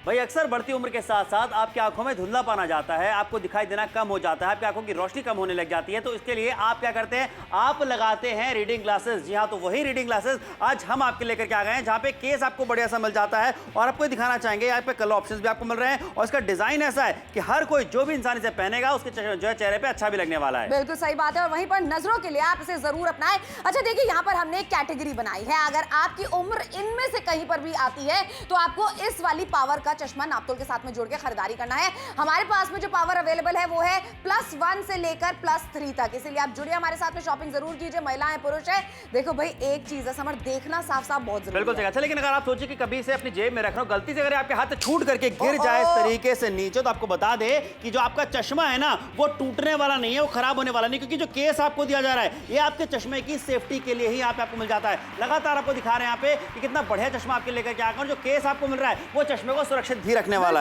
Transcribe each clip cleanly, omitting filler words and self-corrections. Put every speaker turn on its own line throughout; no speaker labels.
भाई अक्सर बढ़ती उम्र के साथ साथ आपकी आंखों में धुंधलापन आ जाता है, आपको दिखाई देना कम हो जाता है, आपकी आंखों की रोशनी कम होने लग जाती है। तो इसके लिए आप क्या करते हैं, आप लगाते हैं रीडिंग ग्लासेस। जी हाँ, तो वही रीडिंग ग्लासेस आज हम आपके लेकर के आ गए हैं, जहां पे केस आपको बढ़िया सा मिल जाता है और आपको दिखाना चाहेंगे। यहाँ पे कलर ऑप्शंस भी आपको मिल रहे हैं और इसका डिजाइन ऐसा है कि हर कोई जो भी इंसान इसे पहनेगा उसके जो है चेहरे पे अच्छा भी लगने वाला है।
बिल्कुल सही बात है। और वहीं पर नजरों के लिए आप इसे जरूर अपनाएं। अच्छा देखिए, यहाँ पर हमने एक कैटेगरी बनाई है। अगर आपकी उम्र इनमें से कहीं पर भी आती है तो आपको इस वाली पावर का चश्मा नापतोल के साथ में जोड़ के खरीदारी करना है। हमारे पास में जो पावर अवेलेबल है वो है +1 से लेकर +3 तक। इसलिए आप जुड़िए हमारे साथ में, शॉपिंग जरूर कीजिए, महिला है पुरुष है। देखो भाई, एक चीज है समर, देखना साफ साफ बहुत जरूरी है।
बिल्कुल अच्छा, लेकिन अगर आप सोचिए कि कभी से अपनी जेब में रख रहे हो, गलती से अगर आपके हाथ से छूट करके गिर जाए इस तरीके से नीचे, तो आपको बता दे कि जो आपका चश्मा है ना वो टूटने वाला नहीं है, वो खराब होने वाला नहीं, क्योंकि जो केस आपको दिया जा रहा है ये आपके चश्मे की सेफ्टी के लिए ही आपको मिल जाता है। लगातार आपको दिखा रहे हैं यहाँ पे कि कितना बढ़िया चश्मा आपके लेकर के आकर जो केस आपको मिल रहा है वो चश्मे को सुरक्षित भी रखने वाला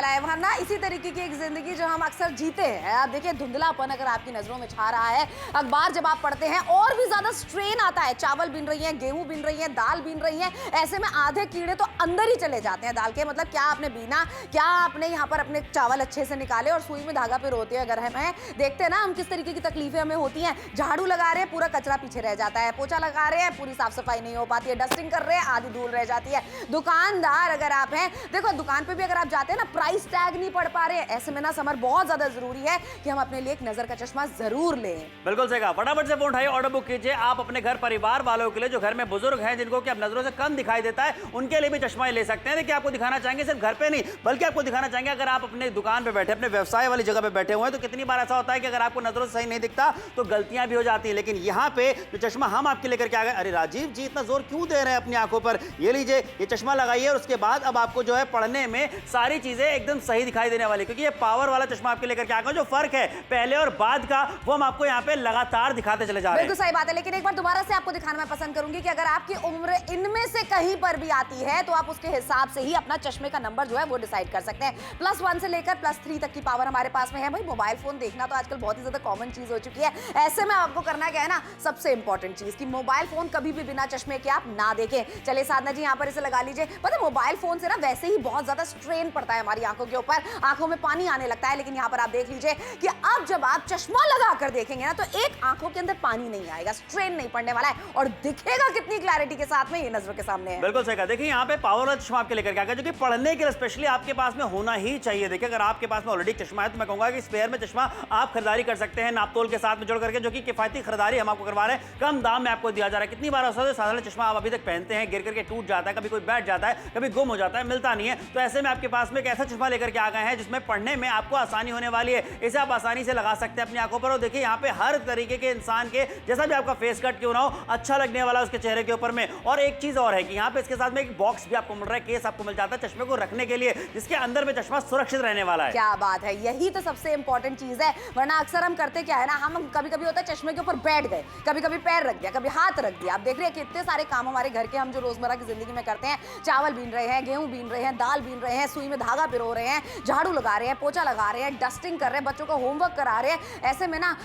है।
वरना इसी तरीके की एक जिंदगी जो हम अक्सर जीते हैं। आप देखिए, धुंधलापन अगर आपकी नजरों में छा रहा है, अखबार जब आप पढ़ते हैं और भी ज्यादा स्ट्रेन आता है, चावल बीन रही है, गेहूं बीन रही है, दाल बीन रही है, ऐसे में आधे कीड़े तो अंदर ही चले जाते हैं दाल के। मतलब क्या आपने बीना, क्या आपने यहाँ पर अपने चावल अच्छे से निकाले और सुई में धागा पिरोते हैं। अगर हमें देखते हैं ना हम किस तरीके की तकलीफें हमें होती हैं। झाड़ू लगा रहे हैं, पूरा कचरा पीछे रह जाता है, पोछा लगा रहे हैं, पूरी साफ सफाई नहीं हो पाती है, डस्टिंग कर रहे हैं, आधी धूल रह जाती है। दुकानदार अगर आप हैं, देखो दुकान पे भी अगर आप जाते हैं ना, प्राइस टैग नहीं पढ़ पा रहे, ऐसे में ना समर बहुत ज्यादा जरूरी है कि हम अपने लिए एक नजर का चश्मा जरूर लें।
बिल्कुल सही कहा, फटाफट से फोन उठाइए, ऑर्डर बुक कीजिए। आप अपने घर परिवार वालों के लिए, जो घर में बुजुर्ग हैं जिनको कि अब नजरों से कम दिखाई देता है, उनके लिए भी चश्मा ले सकते हैं। देखिए, आपको दिखाना चाहेंगे सिर्फ घर पे नहीं, बल्कि आपको दिखाना चाहेंगे अगर आप अपने दुकान पे बैठे, अपने व्यवसाय वाली जगह पे बैठे हुए हैं, तो कितनी बार ऐसा होता है कि अगर आपको नजरों से सही नहीं दिखता तो गलतियां भी हो जाती है। लेकिन यहाँ पे जो चश्मा हम आपके लेकर के आ गए, अरे राजीव जी इतना जोर क्यों दे रहे हैं अपनी आंखों पर, ये लीजिए, ये चश्मा लगाइए और उसके बाद अब आपको जो है पढ़ने में सारी चीजें एकदम सही दिखाई देने वाली, क्योंकि ये पावर वाला चश्मा आपके लेकर के आ गए। जो फर्क है पहले और बाद का वो हम आपको यहाँ पे लगातार दिखाते चले जा रहे हैं।
बिल्कुल सही बात है। लेकिन एक बार दोबारा से आपको दिखाना मैं पसंद करूंगी कि अगर आपकी उम्र इनमें से कहीं पर भी आती है तो आप उसके हिसाब से ही अपना चश्मे का नंबर जो है वो डिसाइड कर सकते हैं। +1 से लेकर +3 तक की पावर हमारे पास में है। भाई मोबाइल फोन देखना तो आजकल बहुत ही ज्यादा कॉमन चीज हो चुकी है। ऐसे में आपको करना क्या है ना, सबसे इंपॉर्टेंट चीज कि मोबाइल फोन कभी भी बिना चश्मे के आप ना देखें। चलिए साधना जी यहाँ पर इसे लगा लीजिए। पता है मोबाइल फोन से ना वैसे ही बहुत ज्यादा स्ट्रेन पड़ता है हमारी आंखों के ऊपर, आंखों में पानी आने लगता है। लेकिन यहाँ पर आप देख लीजिए कि अब जब आप चश्मा लगा कर देखेंगे ना तो एक आंखों के अंदर पानी नहीं आएगा, स्ट्रेन नहीं पड़ने वाला है और दिखेगा कितनी क्लैरिटी के साथ में, ये नजरों के सामने है।
बिल्कुल सही कहा। देखिए यहाँ पे पावर वाला चश्मा आपके लेकर के आ गया, जो कि पढ़ने के लिए स्पेशली आपके पास में होना ही चाहिए। देखिए, अगर आपके पास में ऑलरेडी चश्मा है तो मैं कहूंगा कि स्पेयर में चश्मा आप खरीदारी कर सकते हैं नापतोल के साथ में जोड़ करके, जो कि किफायती खरीदारी हम आपको करवा रहे हैं, कम दाम में आपको दिया जा रहा है। कितनी बार ऐसा है साधारण चश्मा आप अभी तक पहनते हैं, गिर करके टूट जाता है, कभी कोई बैठ जाता है, कभी गुम हो जाता है, मिलता नहीं है। तो ऐसे में आपके पास में एक ऐसा चश्मा लेकर के आ गए हैं जिसमें पढ़ने में आपको आसानी होने वाली है। इसे आप आसानी से लगा सकते हैं अपनी आंखों पर। और देखिए यहाँ पे हर तरीके के इंसान के जैसा भी आपका फेस कट क्यों ना हो, अच्छा लगने वाला उसके चेहरे के ऊपर में। और एक चीज और है कि यहाँ पे इसके साथ में एक बॉक्स भी आपको मिल रहा है, केस आपको मिल जाता है चश्मे को रखने के लिए, जिसके अंदर में चश्मा सुरक्षित रहने वाला है।
क्या बात है, यही तो सबसे इंपॉर्टेंट चीज है। वरना अक्सर हम करते क्या है ना, हम कभी कभी होता है चश्मे के ऊपर बैठ गए, कभी कभी पैर रख दिया, कभी हाथ रख दिया। आप देख रहे हैं कितने सारे काम हमारे घर के हम जो रोजमर्रा की जिंदगी में करते हैं, चावल बीन रहे हैं, गेहूं बीन रहे हैं, दाल बीन रहे हैं, सुई में धागा पिरो रहे हैं, झाड़ू लगा रहे हैं, पोछा लगा रहे हैं, डस्टिंग कर रहे हैं, बच्चों का होमवर्क करा रहे हैं। ऐसे में ना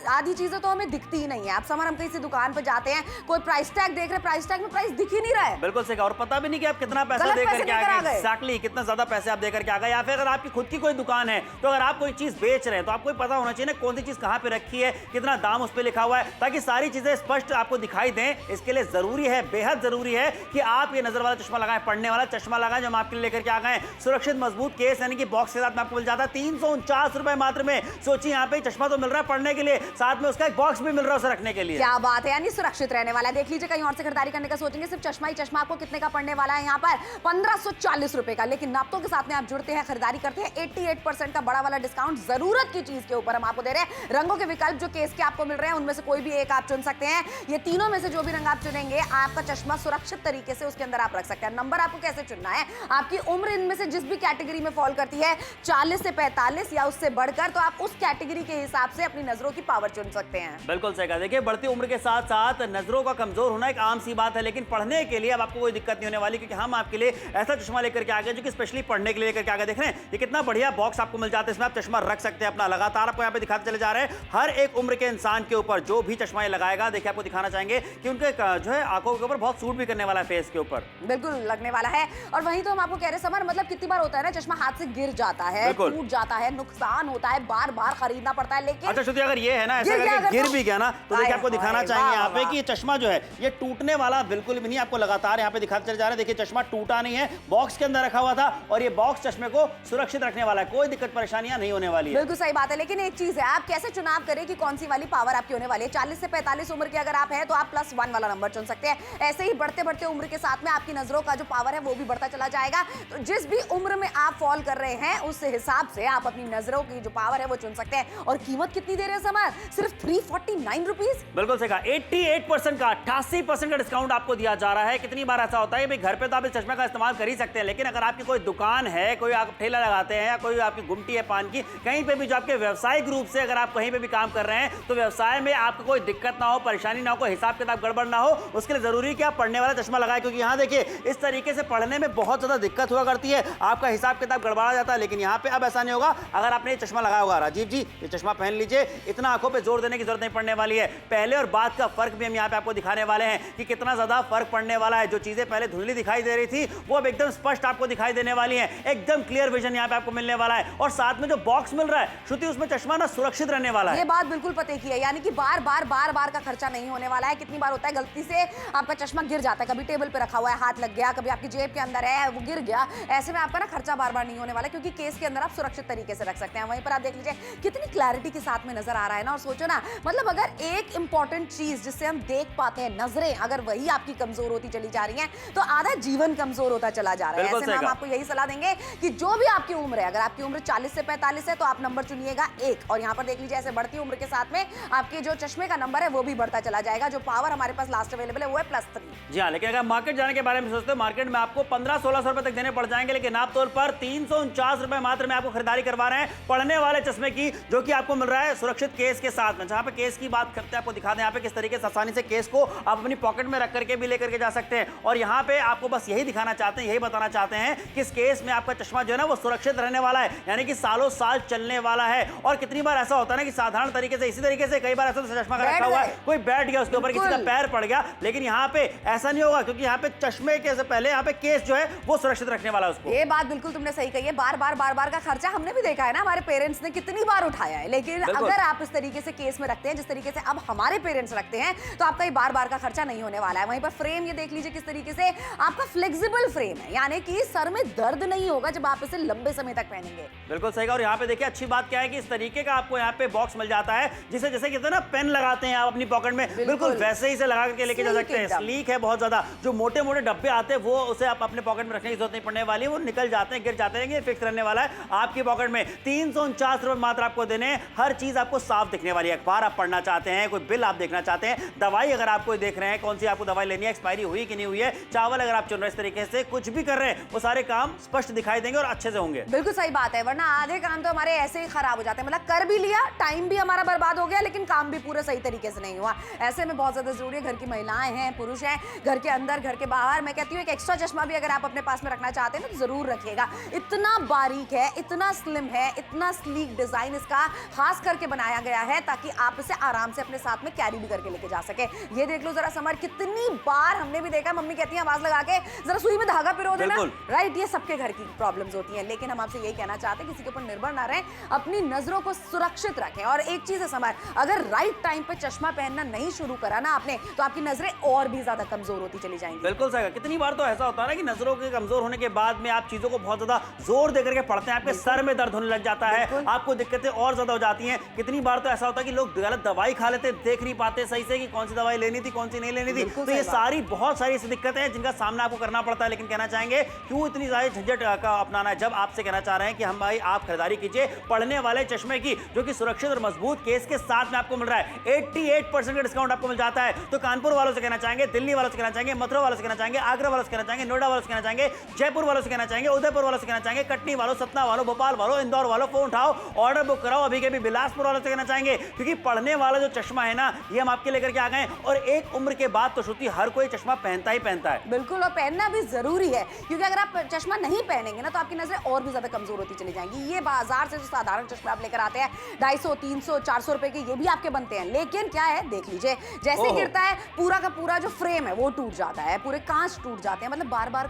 आधी चीजें तो हमें दिखती ही नहीं है। आप समर हम किसी दुकान पर जाते हैं, कोई प्राइस टैग देख रहे हैं, प्राइस टैग में प्राइस दिख ही नहीं रहा है।
बिल्कुल सही, और पता भी नहीं कि आप कितना पैसा देकर के आ गए, एग्जैक्टली कितना ज्यादा पैसे आप देकर के आ गए। या फिर अगर आपकी खुद की कोई दुकान है तो अगर आप कोई चीज बेच रहे हैं तो आपको पता होना चाहिए ना कौन सी चीज कहां पे रखी है, कितना दाम उस पे लिखा हुआ है, ताकि सारी चीजें स्पष्ट आपको दिखाई दें। इसके लिए जरूरी है, बेहद जरूरी है कि आप ये नजर वाला चश्मा लगाएं, पढ़ने वाला चश्मा लगाएं, जो हम आपके लिए लेकर के आ गए। सुरक्षित मजबूत केस यानी कि बॉक्स के साथ में आपको मिल जाता है 349 रुपए मात्र में। सोचिए यहाँ पे चश्मा तो मिल रहा है पढ़ने के लिए, साथ में उसका एक बॉक्स भी मिल रहा है उसे रखने के लिए।
क्या बात है, यानी सुरक्षित रहने वाला है। देख लीजिए, कहीं और से खरीदारी करने का सोचेंगे, सिर्फ चश्मा ही चश्मा आपको कितने का पड़ने वाला है यहाँ पर 1540 रुपए का। लेकिन नापतोल के साथ में आप जुड़ते हैं, खरीदारी करते हैं, 88% का बड़ा वाला डिस्काउंट जरूरत की चीज के ऊपर हम आपको दे रहे हैं। रंगों के विकल्प जो केस के आपको मिल रहे हैं उनमें से कोई भी एक आप चुन सकते हैं। ये तीनों में से जो भी रंग आप चुनेंगे, आपका चश्मा सुरक्षित तरीके से उसके अंदर आप रख सकते हैं। नंबर आपको कैसे चुनना है, आपकी उम्र इनमें से जिस भी कैटेगरी में फॉल करती है, 40 से 45 या उससे बढ़कर, तो आप उस कैटेगरी के हिसाब से अपनी नजरों की पावर चुन सकते हैं।
बिल्कुल सही कहा। देखिए, बढ़ती उम्र के साथ साथ नजरों का कमजोर होना एक आम सी बात है, लेकिन पढ़ने के लिए अब आपको कोई दिक्कत नहीं होने वाली, क्योंकि हम आपके लिए ऐसा चश्मा लेकर के आ गए जो कि स्पेशली पढ़ने के लिए लेकर के आ गए। देख रहे हैं ये कितना बढ़िया बॉक्स आपको मिल जाता है, इसमें आप चश्मा रख सकते हैं अपना। लगातार आपको यहाँ पे दिखाते चले जा रहे हैं हर एक उम्र के इंसान के ऊपर जो भी चश्मा ये लगाएगा। देखिए, आपको दिखाना चाहेंगे कि उनके जो है आंखों के ऊपर बहुत सूट भी करने वाला है, फेस के ऊपर
बिल्कुल लगने वाला है। और वहीं तो हम आपको कह रहे समर, मतलब कितनी बार होता है ना चश्मा हाथ से गिर जाता है, टूट जाता है, नुकसान होता है, बार बार खरीदना पड़ता है। लेकिन
अच्छा श्रुति, अगर ये है ना ऐसा करके गिर भी गया ना तो देखिए आपको दिखाना चाहेंगे यहाँ पे कि चश्मा जो है ये टूटने वाला बिल्कुल भी नहीं, आपको लगातार यहाँ पे दिखाते चले जा रहे हैं। देखिए चश्मा टूटा नहीं है, बॉक्स के अंदर रखा हुआ था और ये बॉक्स चश्मे को सुरक्षित रखने वाला है, कोई दिक्कत परेशानियां नहीं होने वाली है।
बिल्कुल सही बात है। लेकिन एक चीज है, आप कैसे चुनाव करें कि कौन सी वाली पावर आपकी होने वाली है। 40 से 45 उम्र के अगर आप हैं तो आप +1 वाला नंबर चुन सकते हैं। ऐसे ही बढ़ते बढ़ते उम्र के साथ में आपकी नजरों का जो पावर है वो भी बढ़ता चला जाएगा। तो जिस भी उम्र में आप फॉल कर रहे हैं उस हिसाब से आप अपनी नजरों की जो पावर है वो चुन सकते हैं। और कीमत कितनी दे रहे हैं समर? सिर्फ 349 रुपीज।
बिल्कुल सही कहा, 88% का 88% का डिस्काउंट आपको दिया जा रहा है। कितनी बार ऐसा होता है भाई घर पे तो आप इस चश्मे का इस्तेमाल कर ही सकते हैं, लेकिन अगर आपकी कोई दुकान है, कोई आप ठेला लगाते हैं या कोई आपकी गुमटी है पान की, कहीं पे भी जो आपके व्यवसायिक रूप से अगर आप कहीं पे भी काम कर रहे हैं तो व्यवसाय में आपको कोई दिक्कत ना हो, परेशानी ना हो, कोई हिसाब किताब गड़बड़ ना हो, उसके लिए जरूरी है कि आप पढ़ने वाला चश्मा लगाएं। क्योंकि यहाँ देखिए इस तरीके से पढ़ने में बहुत ज्यादा दिक्कत हुआ करती है, आपका हिसाब किताब गड़बड़ा जाता है। लेकिन यहाँ पे अब ऐसा नहीं होगा अगर आपने ये चश्मा लगाया होगा। राजीव जी ये चश्मा पहन लीजिए, इतना आंखों पे जोर देने की जरूरत नहीं पड़ने वाली है। पहले और बाद का फर्क भी हम यहाँ पे आपको दिखाने वाले हैं कि कितना ज्यादा फर्क पड़ने वाला है। जो चीजें पहले धुंधली दिखाई दे रही थी वो अब एकदम स्पष्ट आपको दिखाई देने वाली है, एकदम क्लियर विजन यहाँ पे आपको मिलने वाला है। और साथ में जो बॉक्स मिल रहा है श्रुति, उसमें चश्मा ना सुरक्षित रहने वाला है।
ये बात बिल्कुल पते की है, यानी कि बार बार का खर्चा नहीं होने वाला है। कितनी बार होता है गलती से आपका चश्मा गिर जाता है, कभी टेबल पे रखा हुआ है हाथ लग गया, कभी आपकी जेब के अंदर है वो गिर गया। ऐसे में आपका ना खर्चा बार बार नहीं होने वाला, क्योंकि केस के अंदर आप सुरक्षित तरीके से रख सकते हैं। वहीं पर आप देख लीजिए कितनी क्लैरिटी के साथ में नजर आ रहा है ना। और सोचो ना, मतलब अगर एक इंपॉर्टेंट चीज जिससे हम देख पाते हैं, नजरें, अगर वही आपकी कमजोर होती चली जा रही है तो आधा जीवन कमजोर होता चला जा रहा है। ऐसे में हम आपको यही सलाह देंगे कि जो भी आपकी उम्र है, अगर आपकी उम्र 40 से 45 है तो आप नंबर चुनिएगा 1। और यहाँ पर देख लीजिए ऐसे बढ़ती उम्र के साथ में आपके जो चश्मे का नंबर है वो भी बढ़ता चला जाएगा। जो पावर हमारे पास लास्ट अवेलेबल है वो है +3।
जी हाँ, लेकिन अगर मार्केट जाने के बारे में सोचते हो, मार्केट में आपको 1500-1600 रुपए तक देने पड़ जाएंगे, लेकिन आप तौर पर 349 रुपए मात्र में आपको खरीदारी करवा रहे हैं पढ़ने वाले चश्मे की, जो कि आपको मिल रहा है सुरक्षित केस के साथ में। जहां पे केस की बात करते हैं, आपको दिखा दें यहाँ पे किस तरीके से आसानी से केस को आप अपनी पॉकेट में रख करके भी लेकर के जा सकते हैं। और यहाँ पे आपको बस यही दिखाना चाहते हैं, यही बताना चाहते हैं कि इस केस में आपका चश्मा जो है ना वो सुरक्षित रहने वाला है, यानी कि सालों साल चलने वाला है। और कितनी बार ऐसा होता है ना कि साधारण तरीके से, इसी तरीके से कई बार ऐसा चश्मा का रखा हुआ है, कोई बैठ गया उसके ऊपर, किसी का पैर पड़ गया, लेकिन यहाँ पे ऐसा नहीं होगा, क्योंकि यहाँ पे चश्मे के से पहले यहाँ पे केस जो है वो सुरक्षित रखने वाला है उसको।
ये बात बिल्कुल तुमने सही कही है। बार बार का खर्चा हमने भी देखा है ना, हमारे पेरेंट्स ने कितनी बार उठाया है। लेकिन अगर आप इस तरीके से केस में रखते हैं जिस तरीके से अब हमारे पेरेंट्स रखते हैं तो आपका ये बार का खर्चा नहीं होने वाला है। वहीं पर फ्रेम ये देख लीजिए किस तरीके से आपका फ्लेक्सिबल फ्रेम है, यानी कि सर में दर्द नहीं होगा जब आप इसे लंबे समय तक पहनेंगे।
बिल्कुल सही। और यहाँ पे देखिए अच्छी बात क्या है कि इस तरीके का आपको यहाँ पे बॉक्स मिल जाता है, जिसे जैसे कहते हैं ना पेन लगाते हैं आप अपनी पॉकेट में, बिल्कुल वैसे ही इसे लगा करके लेके जा सकते हैं। स्लीक है बहुत ज्यादा। जो मोटे मोटे डब्बे आते हैं वो उसे आप अपने पॉकेट में रखने की जरूरत नहीं पड़ने वाली, वो निकल जाते हैं, गिर जाते हैं, फिक्स रहने वाला है आपकी पॉकेट में। 349 रुपए मात्र आपको देने, हर चीज आपको साफ दिखने वाली है। अखबार आप पढ़ना चाहते हैं, कोई बिल आप देखना चाहते हैं, दवाई अगर आप कोई देख रहे हैं, कौन सी आपको दवाई लेनी है, एक्सपायरी हुई कि नहीं हुई है, चावल अगर आप चुन रहे हैं, इस तरीके से कुछ भी कर रहे हैं, वो सारे काम स्पष्ट दिखाई देंगे और अच्छे से होंगे।
बिल्कुल सही बात है, वरना आधे काम तो हमारे ऐसे ही खराब हो जाते हैं। मतलब कर भी लिया, टाइम भी हमारा बर्बाद हो गया, लेकिन काम भी पूरा सही तरीके से नहीं हुआ। ऐसे में बहुत ज्यादा जरूरी है, घर की महिलाएं हैं, पुरुष हैं, घर के अंदर घर के बाहर, मैं कहती हूँ एक एक्स्ट्रा चश्मा भी अगर आप अपने पास में रखना चाहते हैं तो जरूर रखिएगा। इतना बारीक है, इतना स्लिम है, इतना स्लीक डिजाइन इसका खास करके बनाया गया है ताकि आप इसे आराम से अपने साथ में कैरी भी करके लेके जा सके। ये देख लो जरा समर, कितनी बार हमने भी देखा, मम्मी कहती है आवाज लगा के जरा सुई में धागा पिरो देना, राइट। ये सबके घर की प्रॉब्लम्स होती हैं, लेकिन हम आपसे यही कहना चाहते हैं किसी के ऊपर निर्भर ना रहें, अपनी नजरों को सुरक्षित रखें। और एक चीज है समर, अगर राइट टाइम पे चश्मा पहनना नहीं शुरू करा ना आपने तो आपकी नजरें और भी ज्यादा कमजोर होती चली जाएंगी।
बिल्कुल सही। कितनी बार तो ऐसा होता है ना कि नजरों के कमजोर होने के बाद में आप चीजों को बहुत ज्यादा जोर देकर के पढ़ते हैं, आपके सर में दर्द होने लग जाता है, आपको दिक्कतें और ज्यादा हो जाती हैं। कितनी बार तो ऐसा होता है कि लोग गलत दवाई खा लेते, देख नहीं पाते सही से कि कौन सी दवाई लेनी थी, कौन सी नहीं लेनी थी। तो ये सारी बहुत सारी ऐसी दिक्कतें हैं जिनका सामना आपको करना पड़ता है। लेकिन कहना चाहेंगे क्यों इतनी ज्यादा झंझट का अपनाना है, जब आपसे कहना चाह रहे हैं कि हम भाई आप खरीदारी कीजिए पढ़ने वाले चश्मे की, जो कि सुरक्षित और मजबूत केस के साथ में आपको मिल रहा है। 88% का डिस्काउंट आपको मिल जाता है। तो कानपुर वालों से कहना चाहेंगे, दिल्ली वालों से कहना चाहेंगे, मथुरा वालों से कहना चाहेंगे, आगरा वालों से कहना चाहेंगे, नोएडा वालों से कहना चाहेंगे, जयपुर वालों से कहना चाहेंगे, उदयपुर वालों से कहना चाहेंगे, कटनी वालों, सतना वालों, भोपाल वालों, इंदौर वालों, फोन उठाओ, ऑर्डर बुक कराओ अभी के भी। बिलासपुर वालों से कहना चाहेंगे क्योंकि पढ़ने वाला जो चश्मा है ना ये हम आपके लेकर के आ गए। और एक उम्र के बाद तो श्रुति हर कोई चश्मा पहनता ही पहनता है।
बिल्कुल, और पहनना भी जरूरी है, क्योंकि अगर आप चश्मा नहीं पहनेंगे ना तो आपकी नजरें और भी ज्यादा कमजोर होती चली जाएंगी। ये बाजार से जो साधारण चश्मा आप लेकर आते हैं 250, 300, 400 रुपए के, ये भी आपके बनते हैं, लेकिन क्या है देख लीजिए, जैसे गिरता है पूरा का पूरा जो फ्रेम है वो टूट जाता है, पूरे कांच टूट जाते हैं। मतलब बार बार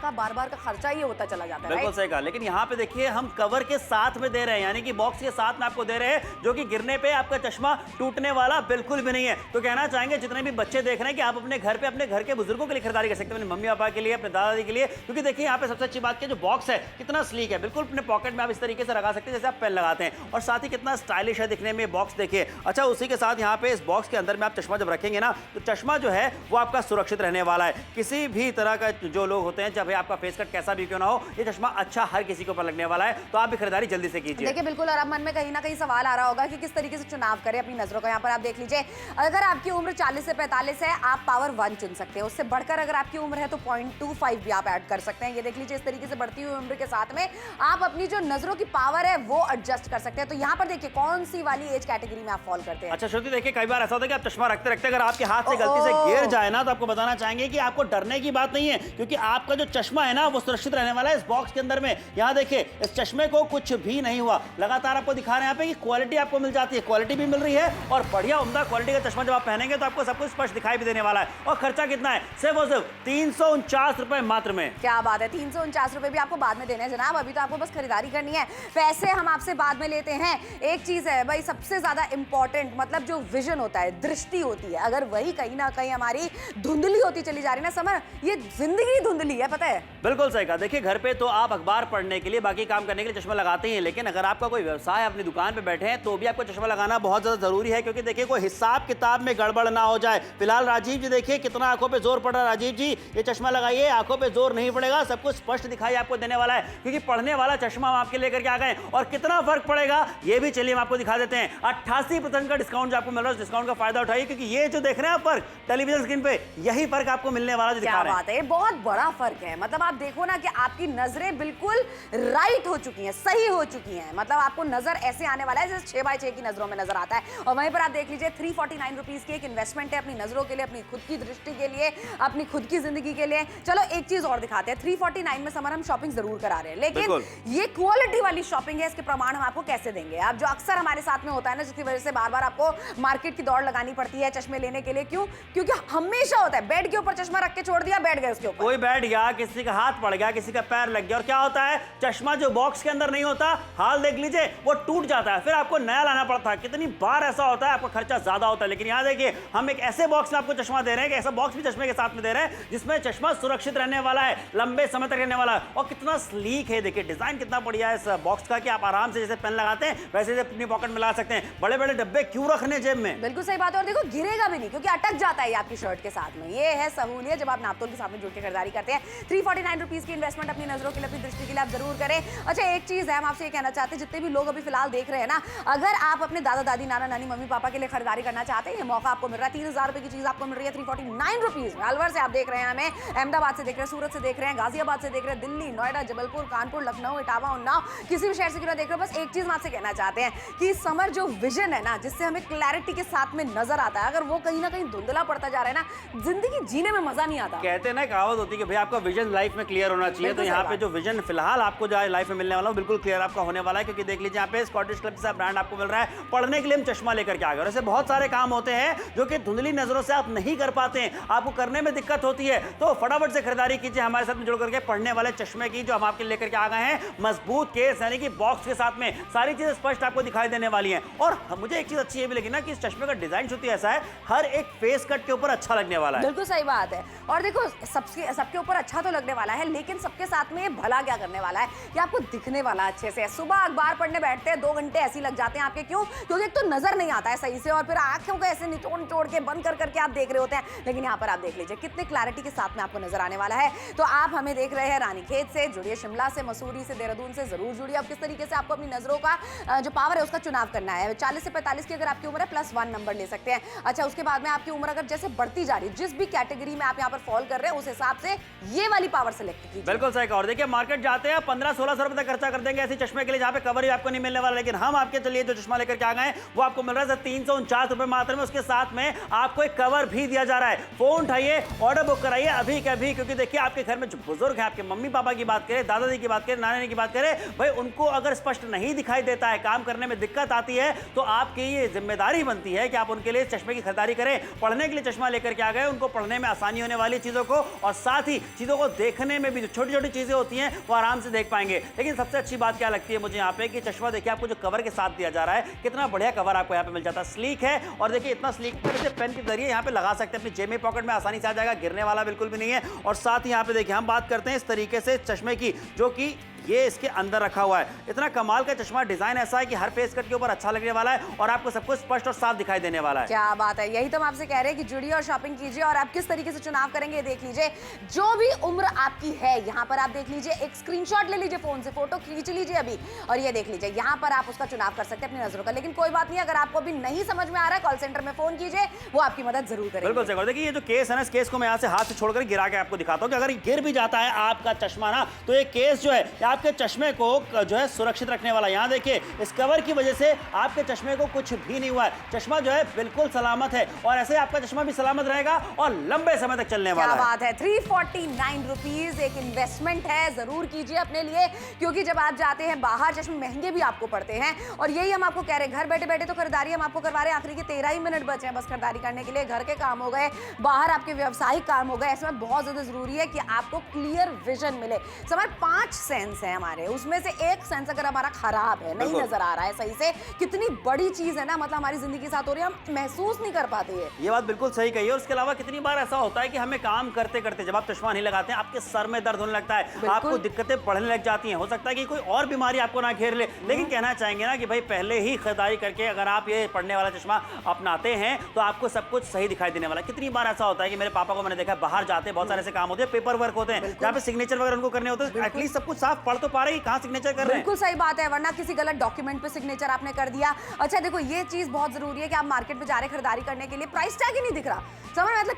का खर्चा ही होता चला जाता है।
बिल्कुल सही कहा, लेकिन यहाँ पे देखिए हम कवर के साथ में दे रहे हैं, यानी कि बॉक्स के साथ में आपको दे रहे हैं, जो कि गिरने पे आपका चश्मा टूटने वाला बिल्कुल भी नहीं है। तो कहना चाहेंगे जितने भी बच्चे देख रहे हैं कि आप अपने घर पे अपने घर के बुजुर्गों के लिए खरीदारी कर सकते हैं, अपने मम्मी पापा के लिए, अपने दादा दादी के लिए, क्योंकि देखिए यहाँ पे सबसे अच्छी बात है जो बॉक्स है कितना स्लीक है, बिल्कुल अपने पॉकेट में आप इस तरीके से लगा सकते हैं जैसे आप पेन लगाते हैं, और साथ ही कितना स्टाइलिश है दिखने में बॉक्स देखिए। अच्छा, उसी के साथ यहाँ पे इस बॉक्स के अंदर में आप चश्मा जब रखेंगे ना, तो चश्मा जो है वो आपका सुरक्षित रहने वाला है। किसी भी तरह का जो लोग होते हैं, चाहे आपका फेस कट कैसा भी क्यों ना हो, ये चश्मा अच्छा हर किसी के ऊपर लगने वाला है। तो आप भी खरीदारी जल्दी से कीजिए।
देखिए बिल्कुल, और अब मन में कहीं ना कहीं सवाल आ रहा होगा कि किस तरीके से चुनाव करें अपनी नजरों का। यहाँ पर आप देख लीजिए, अगर आपकी उम्र 40 से 45 है, आप पावर 1 चुन सकते हैं। उससे बढ़कर अगर आपकी उम्र है तो 0.25 भी आप ऐड कर सकते हैं। ये देख लीजिए, इस तरीके से बढ़ती हुई उम्र के साथ में आप अपनी जो नजरों की पावर है वो एडजस्ट कर सकते हैं। तो यहाँ पर देखिए कौन सी वाली एज कैटेगरी में आप फॉल करते हैं।
अच्छा श्रुति, देखिए कई बार ऐसा होता है कि आप चश्मा रखते रखते अगर आपके हाथ से गलती से गिर जाए ना, तो आपको बताना चाहेंगे कि आपको डरने की बात नहीं है, क्योंकि आपका जो चश्मा है ना वो सुरक्षित रहने वाला है इस बॉक्स के अंदर में। यहाँ देखिए इस चश्मे को कुछ भी नहीं हुआ। लगातार आपको दिखा रहे हैं यहाँ पे कि क्वालिटी आपको मिल जाती है, क्वालिटी भी मिल रही है, और बढ़िया उम्दा क्वालिटी का चश्मा जब आप पहनेंगे तो आपको सब कुछ स्पष्ट दिखाई भी देने वाला है। और खर्चा कितना है? सिर्फ और सिर्फ 349 रुपए मात्र में।
क्या बात है, 349 रुपए भी आपको बाद में देने हैं जनाब, अभी तो आपको बस खरीदारी करनी है। पैसे हम आपसे बाद में लेते हैं। एक चीज है भाई सबसे ज्यादा इंपॉर्टेंट, मतलब जो विजन होता है, दृष्टि होती है, अगर वही कहीं ना कहीं हमारी धुंधली होती चली जा रही है ना समर, ये जिंदगी धुंधली है, पता है।
बिल्कुल सही कहा। देखिए घर पे तो आप अखबार पढ़ने के लिए, बाकी काम करने के लिए चश्मा लगाते ही हैं, लेकिन अगर आपका कोई व्यवसाय अपनी दुकान पे बैठे हैं तो भी आपको चश्मा लगाना बहुत ज्यादा जरूरी है, क्योंकि देखिए कोई हिसाब किताब में गड़बड़ ना हो जाए। फिलहाल राजीव जी देखिए कितना आंखों पे जोर पड़ रहा है। राजीव जी ये चश्मा लगाइए, आंखों पे जोर नहीं पड़ेगा, सब कुछ स्पष्ट दिखाई आपको देने वाला है, क्योंकि पढ़ने वाला चश्मा हम आपके लेकर के आ गए। और कितना फर्क पड़ेगा ये भी चलिए हम आपको दिखा देते हैं। 88% का डिस्काउंट जो आपको मिल रहा है, उस डिस्काउंट का फायदा उठाइए, क्योंकि ये जो देख रहे हैं आप फर्क टेलीविजन स्क्रीन पे, यही फर्क आपको मिलने वाला जो दिखा रहे हैं।
बात है, बहुत बड़ा फर्क है। मतलब आप देखो ना कि आपकी नजरें बिल्कुल राइट हो चुकी हैं, सही हो चुकी हैं। मतलब आपको नजर ऐसे आने वाला है जैसे 6x6 की नजरों में नजर आता है। और वहीं पर आप देख लीजिए 349 रुपीज की एक इन्वेस्टमेंट है अपनी नजरों के लिए, अपनी खुद की दृष्टि के लिए, अपनी खुद की जिंदगी के लिए। चलो एक चीज और दिखाते हैं, 349 में समर हम शॉपिंग जरूर करा रहे हैं, लेकिन ये क्वालिटी वाली शॉपिंग है, इसके प्रमाण हम आपको कैसे देंगे। आप जो अक्सर हमारे साथ में होता है ना, जिसकी वजह से बार बार आपको मार्केट की दौड़ लगानी पड़ती है चश्मे लेने के लिए। क्यों? क्योंकि हमेशा होता है बेड के ऊपर चश्मा रख के छोड़ दिया, बैठ गए उसके ऊपर,
कोई बैठ गया, किसी का हाथ पड़ गया, किसी का पैर लग गया, और क्या होता है, चश्मा जो बॉक्स के अंदर नहीं होता, हाल देख लीजिए, वो टूट जाता है, फिर आपको नया लाना पड़ता है। कितनी बार ऐसा होता है, आपका खर्चा ज्यादा होता है। लेकिन यहाँ देखिए हम एक ऐसे बॉक्स में आपको चश्मा दे रहे हैं कि ऐसा बॉक्स भी चश्मे के साथ में दे रहे हैं जिसमें चश्मा सुरक्षित रहने वाला है, लंबे समय तक रहने वाला है, और कितना स्लीक है। देखिए डिजाइन कितना बढ़िया है इस बॉक्स का कि आप आराम से जैसे पेन लगाते हैं वैसे ही अपनी पॉकेट में लगा सकते हैं। बड़े बड़े डब्बे क्यों रखने जेब में।
बिल्कुल सही बात है। और देखो गिरेगा भी नहीं, क्योंकि अटक जाता है ये आपकी शर्ट के साथ में। ये है सहूलियत जब आप नापतोल के साथ में जुड़ के खरीदारी करते हैं। 349 रुपीज की इन्वेस्टमेंट अपनी नजरों के लिए, अपनी दृष्टि के लिए आप जरूर करें। अच्छा एक चीज है, हम आपसे ये कहना चाहते हैं, जितने भी लोग अभी फिलहाल देख रहे हैं ना, अगर आप अपने दादा दादी, नाना नानी, मम्मी पापा के लिए खरीदारी करना चाहते हैं, ये मौका आपको मिल रहा है। 3000 रुपए की चीज आपको मिल रही है 349 रुपीज में। अलवर से आप देख रहे हैं हमें, अहमदाबाद से देख रहे हैं, सूरत से देख रहे हैं, गाजियाबाद से देख रहे हैं, दिल्ली, नोएडा, जबलपुर, कानपुर, लखनऊ, इटावा, उन्नाव, किसी भी शहर से क्यों देख रहे हो, बस एक चीज हम आपसे कहना चाहते हैं कि समर जो विजन है ना, जिससे हमें क्लैरिटी के साथ में नजर आता है, अगर वो कहीं ना कहीं धुंधला पड़ता जा रहा है ना, जिंदगी जीने में मजा नहीं आता।
कहते हैं ना, कहावत होती है कि भाई आपका विजन लाइफ में क्लियर होना चाहिए। तो यहाँ पे जो विजन फिलहाल आपको जो लाइफ में मिलने वाला है बिल्कुल क्लियर आपका होने वाला है, क्योंकि देख लीजिए यहाँ पे स्कॉटिश क्लब से ब्रांड आपको मिल रहा है। पढ़ने के लिए हम चश्मा लेकर के आ गए, और ऐसे बहुत सारे काम होते हैं जो कि धुंधली नजरों से आप नहीं कर पाते हैं, आपको करने में दिक्कत होती है, तो फटाफट से खरीदारी कीजिए हमारे साथ में जुड़ करके पढ़ने वाले चश्मे की, जो हम आपके लेकर के आ गए हैं। मजबूत केस यानी कि बॉक्स के साथ में सारी चीजें स्पष्ट आपको दिखाई देने वाली हैं। और मुझे एक चीज अच्छी ये भी लगी ना कि इस चश्मे का डिजाइन शुद्धि ऐसा है, हर एक फेस कट के ऊपर अच्छा लगने वाला है।
बिल्कुल सही बात है। और देखो सबके ऊपर अच्छा तो लगने वाला है, लेकिन सबके साथ में ये भला क्या करने वाला है, कि आपको दिखने वाला अच्छे से। सुबह अखबार पढ़ने बैठते हैं, 2 घंटे ऐसे लग जाते हैं आपके। क्यों? क्योंकि एक तो नजर नहीं आता है सही से, और फिर आंखों को ऐसे निचोड़ के बंद कर करके आप देख रहे होते हैं। लेकिन यहाँ पर आप देख लीजिए कितने क्लैरिटी के साथ में आपको नजर आने वाला है। तो आप हमें देख रहे हैं रानीखेत से, जुड़िए शिमला से, मसूरी से, देहरादून से, जरूर जुड़िए। अब किस तरीके से आपको अपनी नजरों का जो पावर है उसका चुनाव करना है। 40 से 45 की अगर आपकी उम्र है, +1 नंबर ले सकते हैं। अच्छा उसके बाद में आपकी उम्र अगर जैसे बढ़ती जा रही है, जिस भी कैटेगरी में आप यहाँ पर फॉल कर रहे हैं, उस हिसाब से ये वाली पावर सेलेक्ट कीजिए।
बिल्कुल सही कहा। और देखिए मार्केट जाते हैं 1500-1600 रुपए तक खर्चा कर देंगे ऐसे चश्मे के लिए जहाँ पे कवर ही आपको नहीं मिलने वाला, लेकिन हम आपके चलिए जो चश्मा लेकर के आ गए वो आपको मिल रहा है 349 रुपए मात्र में। उसके साथ में आपको एक कवर भी दिया जा रहा है। फोन उठाइए, ऑर्डर बुक कराइए अभी के अभी, क्योंकि देखिए आपके घर में जो बुजुर्ग हैं, आपके मम्मी पापा की बात करें, दादा दादी की बात करें, नाना की बात करें, भाई उनको अगर स्पष्ट नहीं दिखाई देता है, काम करने में दिक्कत आती है, तो आपकी ये जिम्मेदारी बनती है कि आप उनके लिए चश्मे की खरीदारी करें। पढ़ने के लिए चश्मा लेकर के आ गए, उनको पढ़ने में आसानी होने वाली चीजों को, और साथ ही चीजों को देखने में भी भी जो छोटी छोटी चीजें होती हैं वो आराम से देख पाएंगे। लेकिन सबसे अच्छी बात क्या लगती है मुझे यहाँ पे कि चश्मा देखिए आपको जो कवर के साथ दिया जा रहा है, कितना बढ़िया कवर आपको यहाँ पे मिल जाता है, स्लीक है। और देखिए इतना स्लीक पेन के जरिए यहाँ पे लगा सकते हैं, अपनी जेब में पॉकेट में आसानी से आ जाएगा, गिरने वाला बिल्कुल भी नहीं है। और साथ ही यहाँ पे देखिए हम बात करते हैं इस तरीके से चश्मे की, जो कि ये इसके अंदर रखा हुआ है। इतना कमाल का चश्मा, डिजाइन ऐसा है कि हर फेस कट के ऊपर अच्छा लगने वाला है और आपको सब कुछ स्पष्ट और साफ दिखाई देने वाला है।
क्या बात है, यही तो हम आपसे कह रहे हैं कि जुड़िए और शॉपिंग कीजिए। और आप किस तरीके से चुनाव करेंगे देख लीजिए। जो भी उम्र आपकी है यहाँ पर आप देख लीजिए, एक स्क्रीनशॉट ले लीजिए, फोन से फोटो खींच लीजिए अभी और ये देख लीजिए, यहाँ पर आप उसका चुनाव कर सकते हैं अपनी नजरों का। लेकिन कोई बात नहीं, अगर आपको अभी नहीं समझ में आ रहा है, कॉल सेंटर में फोन कीजिए, वो आपकी मदद जरूर करेंगे।
बिल्कुल सही। देखिए ये जो केस है ना, इस केस को मैं यहाँ से हाथ से छोड़कर गिरा के आपको दिखाता हूँ कि अगर गिर भी जाता है आपका चश्मा ना, तो ये केस जो है आपके चश्मे को जो है सुरक्षित रखने वाला। यहाँ देखिए इस कवर की वजह से आपके चश्मे को कुछ भी नहीं हुआ है, चश्मा जो है बिल्कुल सलामत है और ऐसे आपका चश्मा भी सलामत रहेगा और लंबे समय तक चलने वाला है।
क्या बात है, 349 रुपीज एक इन्वेस्टमेंट है, जरूर कीजिए अपने लिए, क्योंकि जब आप जाते हैं बाहर चश्मे महंगे भी आपको पड़ते हैं। और यही हम आपको कह रहे हैं, घर बैठे बैठे तो खरीदारी हम आपको करवा रहे हैं, आखिरी के 13 ही मिनट बचे हैं बस खरीदारी करने के लिए। घर के काम हो गए, बाहर आपके व्यावसायिक काम हो गए, ऐसे में बहुत ज्यादा जरूरी है कि आपको क्लियर विजन मिले। हमारे 5 सेंस है हमारे, उसमें से एक सेंस अगर हमारा खराब है, नहीं नजर आ रहा है सही से, कितनी बड़ी चीज है ना, मतलब हमारी जिंदगी के साथ हो रही है, हम महसूस नहीं कर पाते हैं।
ये बात बिल्कुल सही कही है। और इसके अलावा कितनी बार ऐसा होता है कि हमें काम करते करते जब आप चश्मा नहीं लगाते हैं, आपके सर में दर्द होने लगता है, आपको दिक्कतें बढ़ने लग जाती हैं, हो सकता है कि कोई और बीमारी आपको ना घेर ले। लेकिन कहना चाहेंगे ना कि भाई पहले ही खरीदारी करके अगर आप ये पढ़ने वाला चश्मा अपनाते हैं तो आपको सब कुछ सही दिखाई देने वाला। कितनी बार ऐसा होता है कि मेरे पापा को मैंने देखा है, बाहर जाते हैं, बहुत सारे ऐसे काम होते हैं, पेपर वर्क होते हैं, जहाँ पे सिग्नेचर वगैरह उनको करने होते हैं, एटलीस्ट सब कुछ साफ पढ़ तो पा रहे हैं, कहाँ सिग्नेचर कर रहे हैं।
बिल्कुल सही बात है, वरना किसी गलत डॉक्यूमेंट पे सिग्नेचर आपने कर दिया। अच्छा देखो, ये चीज बहुत जरूरी है कि आप मार्केट में जा रहे खरीदारी करने के लिए, प्राइस टैग ही नहीं दिख रहा। समझ मतलब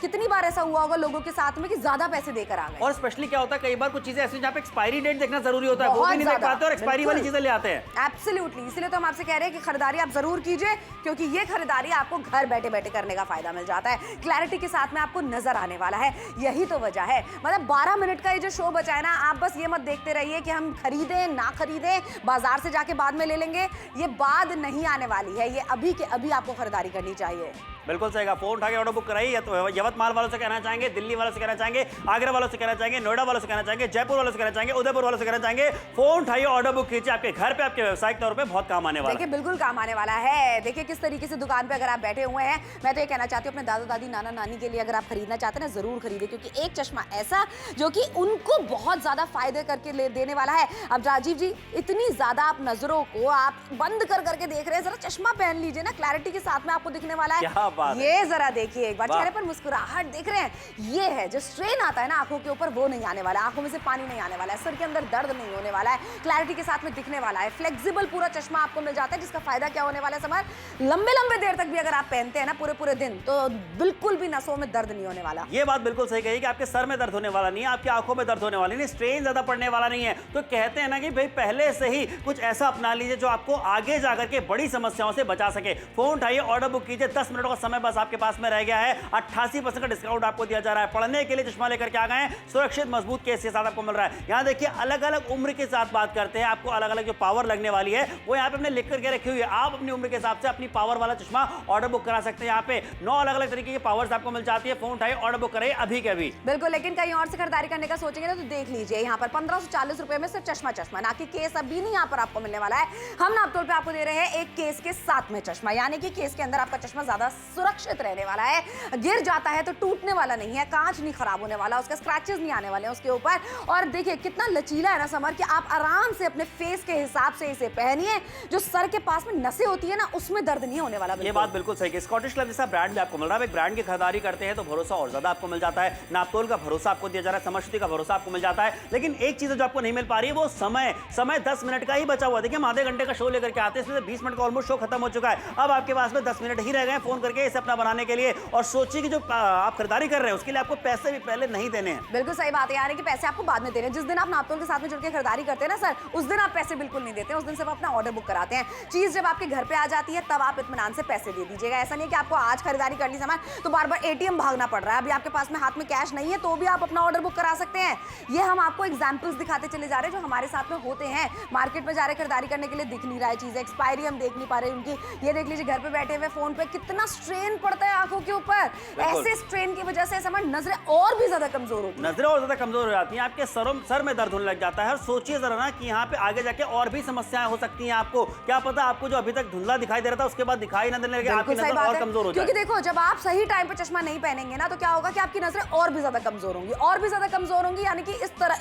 कितनी बार ऐसा हुआ होगा लोगों के साथ में कि ज्यादा पैसे देकर आ गए।
और स्पेशली क्या होता है, कई बार कुछ चीजें ऐसी जहाँ पे एक्सपायरी डेट देखना जरूरी होता है, वो भी नहीं देख पाते और एक्सपायरी वाली चीजें ले आते हैं।
एब्सोल्युटली, इसलिए तो हम आपसे कह रहे हैं कि खरीदारी आप जरूर कीजिए, क्योंकि ये खरीदारी आपको घर बैठे बैठे करने का फायदा मिल जाता है, क्लैरिटी के साथ में आपको नजर आने वाला है। यही तो वजह है, मतलब 12 मिनट का ये जो शो बचा है ना, आप बस ये मत देखते रहिए कि हम खरीदें ना खरीदें, बाजार से जाके बाद में ले लेंगे, ये बाद नहीं आने वाली है, ये अभी के अभी आपको खरीदारी करनी चाहिए।
बिल्कुल सही कहा। फोन उठा के ऑर्डर बुक कराइए, या तो यवतमाल वालों से कहना चाहेंगे, दिल्ली वालों से कहना चाहेंगे, आगरा वालों से कहना चाहेंगे, नोएडा वालों से कहना चाहेंगे, जयपुर वालों से कहना चाहेंगे, उदयपुर वालों से कहना चाहेंगे, फोन उठाइए, ऑर्डर बुक कीजिए, आपके घर पे आपके व्यवसायिक तौर पे बहुत काम आने वाला है।
देखिए बिल्कुल काम आने वाला है। देखिए किस तरीके से दुकान पे अगर आप बैठे हुए हैं, मैं तो ये कहना चाहती हूँ अपने दादा दादी नाना नानी के लिए अगर आप खरीदना चाहते हैं ना, जरूर खरीदे, क्योंकि एक चश्मा ऐसा जो कि उनको बहुत ज्यादा फायदे करके ले देने वाला है। अब राजीव जी, इतनी ज्यादा आप नजरों को आप बंद कर करके देख रहे हैं, जरा चश्मा पहन लीजिए ना, क्लैरिटी के साथ में आपको दिखने वाला है।
क्या बात है।
ये जरा देखिए एक बार, चेहरे पर मुस्कुराहट देख रहे हैं, ये है जो स्ट्रेन आता है ना आंखों के ऊपर, वो नहीं आने वाला है, आंखों में से पानी नहीं आने वाला है, सर के अंदर दर्द नहीं होने वाला है, क्लैरिटी के साथ में दिखने वाला है, फ्लेक्सिबल पूरा चश्मा आपको मिल जाता है, जिसका फायदा क्या होने वाला है समर, लंबे लंबे देर तक भी अगर आप पहनते हैं ना पूरे पूरे दिन, तो बिल्कुल भी नसों में दर्द नहीं होने वाला।
ये बात बिल्कुल सही कही कि आपके सर में दर्द होने वाला नहीं है, आपकी आंखों में दर्द होने वाला नहीं, स्ट्रेन ज्यादा पड़ने वाला नहीं है। तो कहते हैं ना कि भाई पहले से ही कुछ ऐसा अपना लीजिए जो आपको आगे जाकर के बड़ी समस्याओं से बचा सके। फोन उठाइए, ऑर्डर बुक कीजिए, 10 मिनटों का समय बस आपके पास में रह गया है, 88% का डिस्काउंट आपको दिया जा रहा है। पढ़ने के लिए चश्मा लेकर के आ गए हैं, सुरक्षित मजबूत केस के साथ आपको मिल रहा है। यहाँ देखिए अलग अलग उम्र के साथ बात करते हैं, आपको अलग अलग जो पावर लगने वाली है वो यहाँ पे हमने लिख करके रखी हुई है। आप अपनी उम्र के हिसाब से अपनी पावर वाला चश्मा ऑर्डर बुक करा सकते हैं। यहाँ पे 9 अलग अलग तरीके की पावर्स आपको मिल जाती है। फोन उठाइए, ऑर्डर बुक करिए अभी के अभी।
बिल्कुल, लेकिन कहीं और से खरीदारी करने का सोचेंगे ना तो देख लीजिए, यहाँ पर 1540 रुपए में सिर्फ चश्मा चश्मा, ना कि केस अभी नहीं यहाँ पर आपको मिलने वाला है। हम नाप तोल पे आपको दे रहे हैं एक केस के साथ में चश्मा, यानी कि केस के अंदर आपका चश्मा ज्यादा सुरक्षित रहने वाला है, गिर जाता है तो टूटने वाला नहीं है, कांच नहीं खराब होने वाला, उसके स्क्रैचेस नहीं आने वाले हैं उसके ऊपर। और देखिए कितना लचीला है ना समर, कि आप आराम से अपने फेस के हिसाब से इसे पहनिए, जो सर के पास में नसें होती है ना उसमें दर्द नहीं होने वाला।
ये बात बिल्कुल सही है। स्कॉटिश क्लब जैसा ब्रांड भी आपको मिल रहा है। एक ब्रांड की खरीदारी करते हैं तो भरोसा और ज्यादा आपको मिल जाता है, नापतोल का भरोसा आपको दिया जा रहा है, समझती का भरोसा आपको मिल जाता है। लेकिन एक चीज जो आपको नहीं मिल पा रही है वो समय 10 मिनट का ही बचा हुआ। देखिए हम आधे घंटे का शो लेकर के आते हैं, इसमें 20 मिनट का ऑलमोस्ट शो खत्म हो चुका है। अब आपके पास में 10 मिनट ही रह गए फोन करके इसे अपना बनाने के लिए। और सोचिए कि जो आप खरीदारी कर रहे हैं उसके लिए आपको पैसे भी पहले नहीं देने हैं।
बिल्कुल सही बात है यार, कि पैसे आपको बाद में देने हैं। जिस दिन आप नापतोल के साथ में जुड़ के खरीदारी करते हैं ना सर, उस दिन आप पैसे बिल्कुल नहीं देते हैं, उस दिन सिर्फ अपना ऑर्डर बुक कराते हैं। चीज जब आपके घर पे आ जाती है तब आप इत्मीनान से पैसे दे दीजिएगा। ऐसा नहीं कि आपको आज खरीदारी कर ली सामान तो बार बार एटीएम भागना पड़ रहा है, अभी आपके पास में हाथ में कैश नहीं है तो भी आप अपना ऑर्डर बुक करा सकते हैं। ये हम आपको एग्जांपल्स दिखाते चले जा रहे हैं जो हमारे साथ में होते हैं। मार्केट में जा रहे खरीदारी करने के लिए दिख नहीं रहा है चीजें, एक्सपायरी हम देख नहीं पा रहे उनकी। ये देख लीजिए घर पे बैठे हुए फोन पे कितना स्ट्रेन पड़ता है आंखों के ऊपर। ऐसे स्ट्रेन की वजह से ऐसे हमारी नजरें और भी ज्यादा कमजोर होती हैं।
नजरें और ज्यादा कमजोर हो जाती हैं, आपके सर में दर्द होने लग जाता है। और सोचिए जरा ना कि यहाँ पे आगे जाके और भी समस्याएं हो सकती हैं आपको। क्या पता आपको जो अभी तक धुंधला दिखाई दे रहा था उसके बाद दिखाई ना देने लगे, आपकी नजर और कमजोर हो जाए।
क्योंकि देखो जब आप सही टाइम पे चश्मा नहीं पहनेंगे ना तो क्या होगा कि आपकी नजरें और भी ज्यादा कमजोर होंगी, और भी ज्यादा कमजोर होंगी, यानी कि